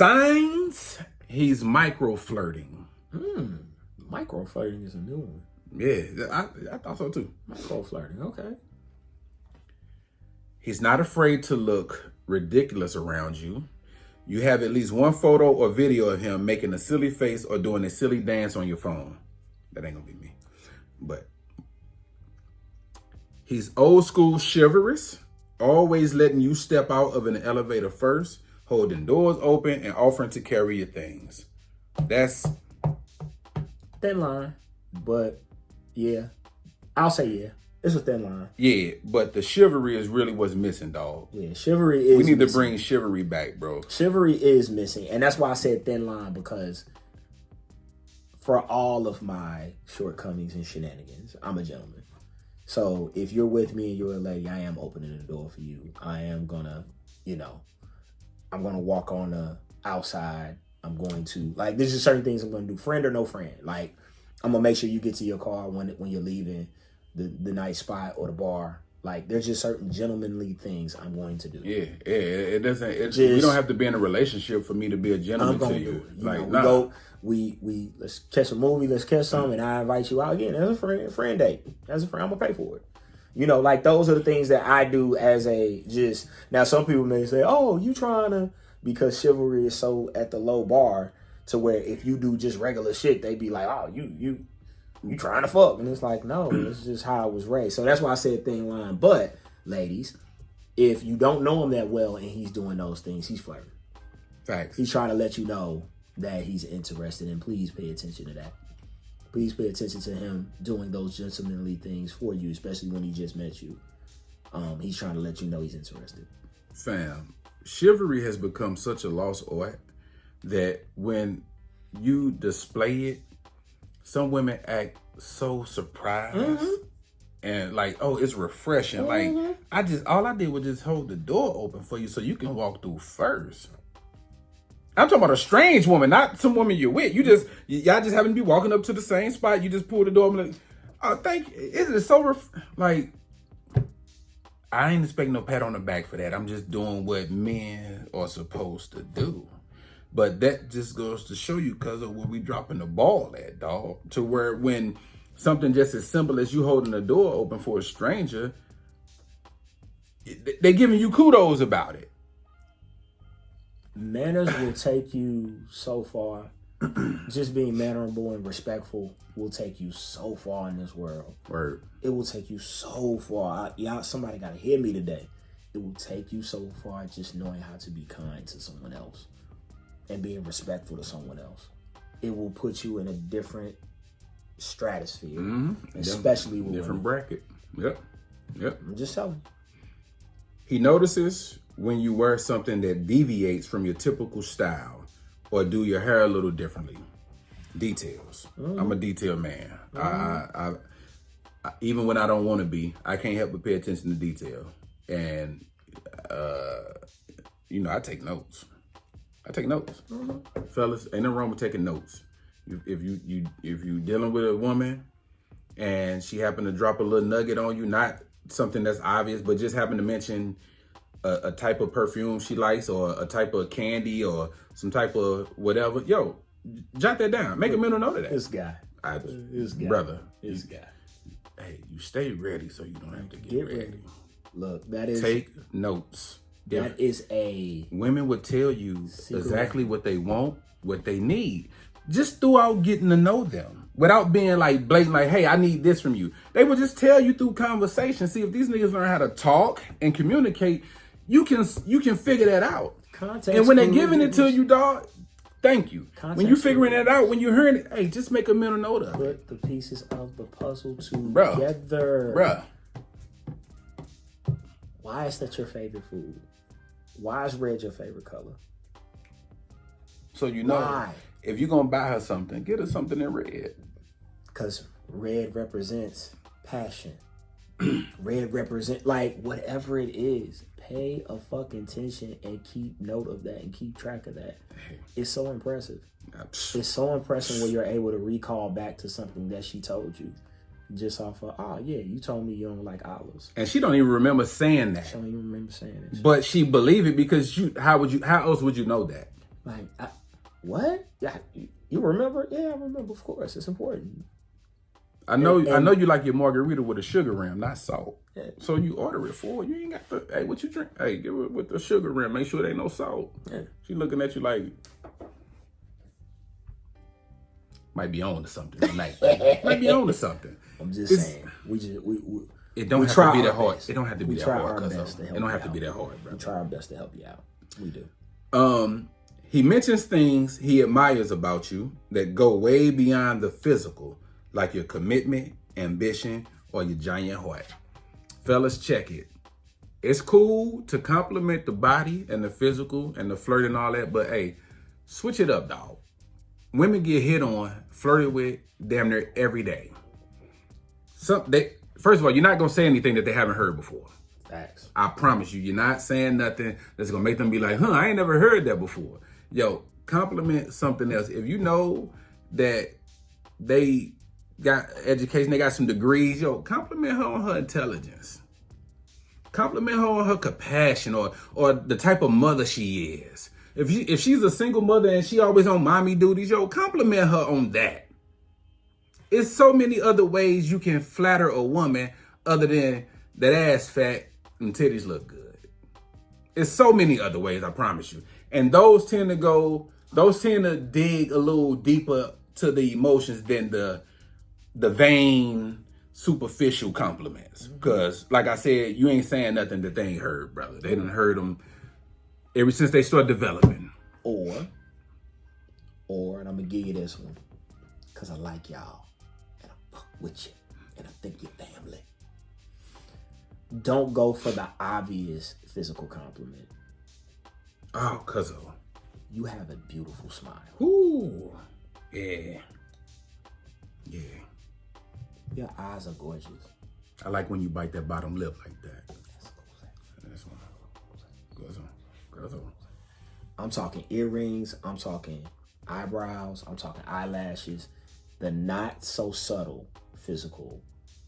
Signs, he's micro flirting. Micro flirting is a new one. Yeah, I thought so too. Micro flirting, okay. He's not afraid to look ridiculous around you. You have at least one photo or video of him making a silly face or doing a silly dance on your phone. That ain't gonna be me. But he's old school chivalrous, always letting you step out of an elevator first, holding doors open and offering to carry your things. That's thin line, but yeah, I'll say yeah. It's a thin line. Yeah, but the chivalry is really what's missing, dog. Yeah, chivalry is. We need missing. to bring chivalry back, bro. Chivalry is missing, and that's why I said thin line, because for all of my shortcomings and shenanigans, I'm a gentleman. So if you're with me and you're a lady, I am opening the door for you. I am gonna, I'm gonna walk on the outside. I'm going to there's just certain things I'm gonna do, friend or no friend. Like, I'm gonna make sure you get to your car when you're leaving the night spot or the bar. Like, there's just certain gentlemanly things I'm going to do. Yeah. It doesn't. We don't have to be in a relationship for me to be a gentleman to you. We let's catch a movie, let's catch some, and I invite you out again as a friend date. As a friend, I'm gonna pay for it. Those are the things that I do as now some people may say, oh, you trying to, because chivalry is so at the low bar to where if you do just regular shit, they be like, oh, you trying to fuck. And it's like, no, it's just how I was raised. So that's why I said thin line. But ladies, if you don't know him that well and he's doing those things, he's flirting. Facts. He's trying to let you know that he's interested, and please pay attention to that. Please pay attention to him doing those gentlemanly things for you, especially when he just met you. He's trying to let you know he's interested. Fam, chivalry has become such a lost art that when you display it, some women act so surprised and like, oh, it's refreshing. Like, all I did was just hold the door open for you so you can walk through first. I'm talking about a strange woman, not some woman you're with. Y'all just happen to be walking up to the same spot. You just pull the door open. Like, oh, thank you. It is so I ain't expecting no pat on the back for that. I'm just doing what men are supposed to do. But that just goes to show you because of where we dropping the ball at, dog. To where when something just as simple as you holding the door open for a stranger, they giving you kudos about it. Manners will take you so far. Just being mannerable and respectful will take you so far in this world. Word. It will take you so far. Somebody got to hear me today. It will take you so far just knowing how to be kind to someone else and being respectful to someone else. It will put you in a different stratosphere, especially with different women. bracket. Yep. I'm just telling you. He notices when you wear something that deviates from your typical style or do your hair a little differently. Details. I'm a detail man. I even when I don't want to be, I can't help but pay attention to detail. And I take notes. Fellas, ain't no wrong with taking notes. If you dealing with a woman and she happened to drop a little nugget on you, not something that's obvious, but just happen to mention a type of perfume she likes or a type of candy or some type of whatever, yo, jot that down. Make a mental note of that. This guy. Brother. This guy. Hey, you stay ready so you don't have to get ready. Look, that is... Take notes. That is a... Women would tell you exactly what they want, what they need, just throughout getting to know them. Without being like blatant, like, hey, I need this from you. They would just tell you through conversation. See, if these niggas learn how to talk and communicate, you can figure that out. Context, and when they're giving it to you, dog, thank you. Context, when you figuring it out, when you're hearing it, hey, just make a mental note of it. Put the pieces of the puzzle together. Bruh. Why is that your favorite food? Why is red your favorite color? So Why? If you're going to buy her something, get her something in red. Because red represents passion. Red represent whatever it is. Pay a fucking attention and keep note of that and keep track of that. It's so impressive. It's so impressive when you're able to recall back to something that she told you. Just off of, you told me you don't like olives. And she don't even remember saying that. She don't even remember saying it. But she believe it because how else would you know that? Like, what? Yeah, you remember? Yeah, I remember. Of course, it's important. I know you like your margarita with a sugar rim, not salt. Yeah. So you order it for you ain't got the hey, what you drink? Hey, give it with the sugar rim. Make sure there ain't no salt. Yeah. She looking at you like might be on to something tonight. Might be on to something. I'm just saying. It don't have to be that hard. It don't have to be that hard. It don't have to be that hard, bro. We try our best to help you out. We do. He mentions things he admires about you that go way beyond the physical, like your commitment, ambition, or your giant heart. Fellas, check it. It's cool to compliment the body and the physical and the flirt and all that, but hey, switch it up, dog. Women get hit on, flirted with damn near every day. First of all, you're not gonna say anything that they haven't heard before. Facts. I promise you, you're not saying nothing that's gonna make them be like, huh, I ain't never heard that before. Yo, compliment something else. If you know that they got education, they got some degrees, yo, compliment her on her intelligence. Compliment her on her compassion or the type of mother she is. If she's a single mother and she always on mommy duties, yo, compliment her on that. It's so many other ways you can flatter a woman other than that ass fat and titties look good. It's so many other ways, I promise you. And those tend to dig a little deeper to the emotions than the vain, superficial compliments. Because, like I said, you ain't saying nothing that they ain't heard, brother. They done heard them ever since they started developing. Or, and I'm going to give you this one, because I like y'all, and I fuck with you, and I think you're family. Don't go for the obvious physical compliment. Oh, cuz you have a beautiful smile. Ooh, yeah. Yeah. Your eyes are gorgeous. I like when you bite that bottom lip like that. That's one. Goes on. I'm talking earrings. I'm talking eyebrows. I'm talking eyelashes. The not so subtle physical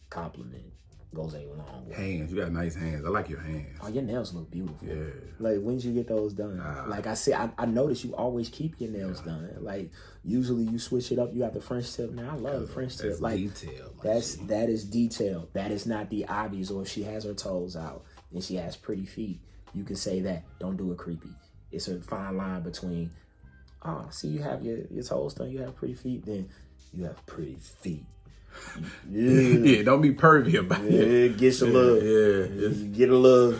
compliment goes a long way. Hands. You got nice hands. I like your hands. Oh, your nails look beautiful. Yeah. Like, when did you get those done? Like I said, I noticed you always keep your nails done. Like, usually you switch it up. You got the French tip. Now I love the French tip. Like, detail. That is detail. That is not the obvious. Or if she has her toes out and she has pretty feet, you can say that. Don't do it creepy. It's a fine line between, see, you have your toes done. You have pretty feet. Then you have pretty feet. Yeah, don't be pervy about it. Get a little, get a little.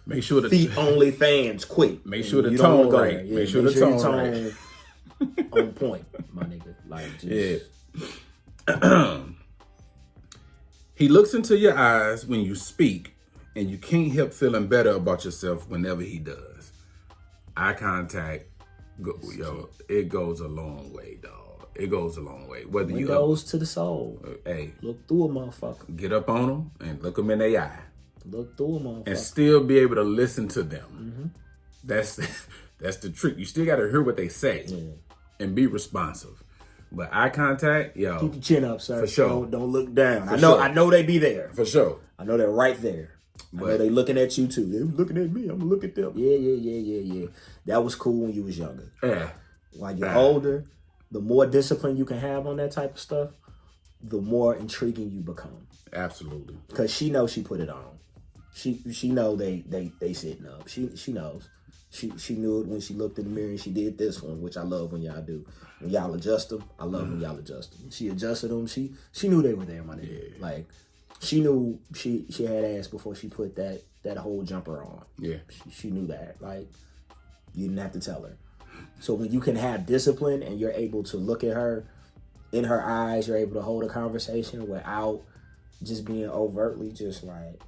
Make sure the feet only fans quick. Make sure the tone right. Yeah, make sure the tone right. On point, my nigga. Like, just... yeah. He looks into your eyes when you speak, and you can't help feeling better about yourself whenever he does. Eye contact, it goes a long way, dog. It goes a long way. Whether it you goes to the soul. Hey, look through a motherfucker. Get up on them and look them in their eye. Look through a motherfucker. And still be able to listen to them. Mm-hmm. That's the trick. You still got to hear what they say and be responsive. But eye contact, yo, keep your chin up, sir. For sure. Don't look down. I know they be there. For sure. I know they're right there. But I know they looking at you too. They looking at me. I'm gonna look at them. Yeah. That was cool when you was younger. Yeah. While you're older, the more discipline you can have on that type of stuff, the more intriguing you become. Absolutely. Because she knows she put it on. She know they sitting up. She knows. She knew it when she looked in the mirror and she did this one, which I love when y'all do. When y'all adjust them, I love when y'all adjust them. She adjusted them. She knew they were there, my nigga. Yeah. Like, she knew she had ass before she put that whole jumper on. Yeah. She knew that. Like, you didn't have to tell her. So when you can have discipline and you're able to look at her in her eyes, you're able to hold a conversation without just being overtly just like,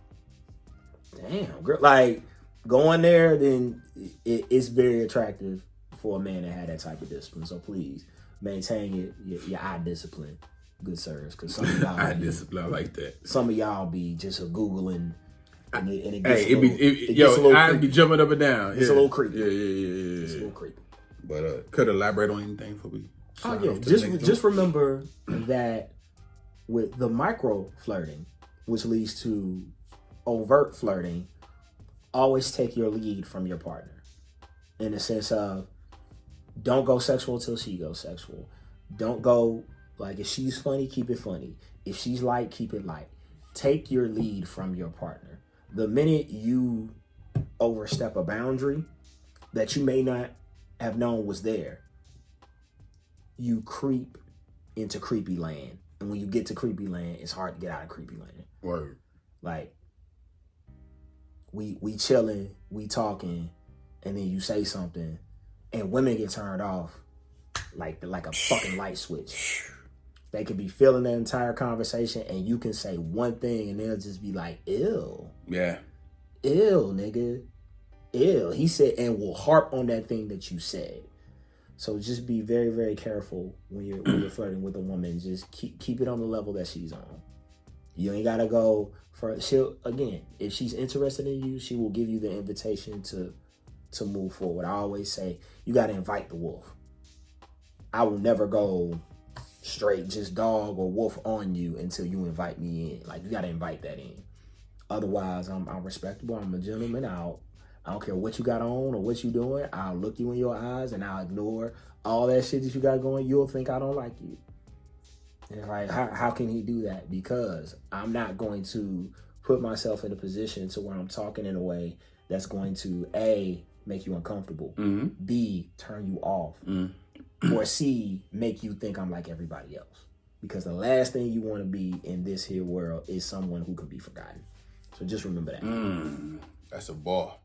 damn, girl. Like, going there, then it's very attractive for a man to have that type of discipline. So please maintain your eye discipline, good sirs, because some of y'all eye discipline, I like that. Some of y'all be just Googling. And it gets I'd be jumping up and down. It's a little creepy. Yeah. It's a little creepy. But could elaborate on anything before we? Just remember that with the micro flirting, which leads to overt flirting, always take your lead from your partner, in the sense of Don't go sexual till she goes sexual. Don't go, like, if she's funny, keep it funny. If she's light, keep it light. Take your lead from your partner. The minute you overstep a boundary that you may not have known was there, you creep into creepy land. And when you get to creepy land, it's hard to get out of creepy land. Word. Like, we chilling, we talking, and then you say something, and women get turned off like a fucking light switch. They could be feeling the entire conversation, and you can say one thing, and they'll just be like, "Ew, Yeah. ew, nigga, ew." He said, and will harp on that thing that you said. So just be very, very careful when you're flirting with a woman. Just keep it on the level that she's on. You ain't gotta go for. She'll, again, if she's interested in you, she will give you the invitation to move forward. I always say you gotta invite the wolf. I will never go straight just dog or wolf on you until you invite me in. Like, you gotta invite that in. Otherwise, I'm respectable. I'm a gentleman. I don't care what you got on or what you doing. I'll look you in your eyes and I'll ignore all that shit that you got going. You'll think I don't like you. And like, how can he do that? Because I'm not going to put myself in a position to where I'm talking in a way that's going to A, make you uncomfortable, B, turn you off, or C, make you think I'm like everybody else. Because the last thing you want to be in this here world is someone who can be forgotten. So just remember that. That's a bar.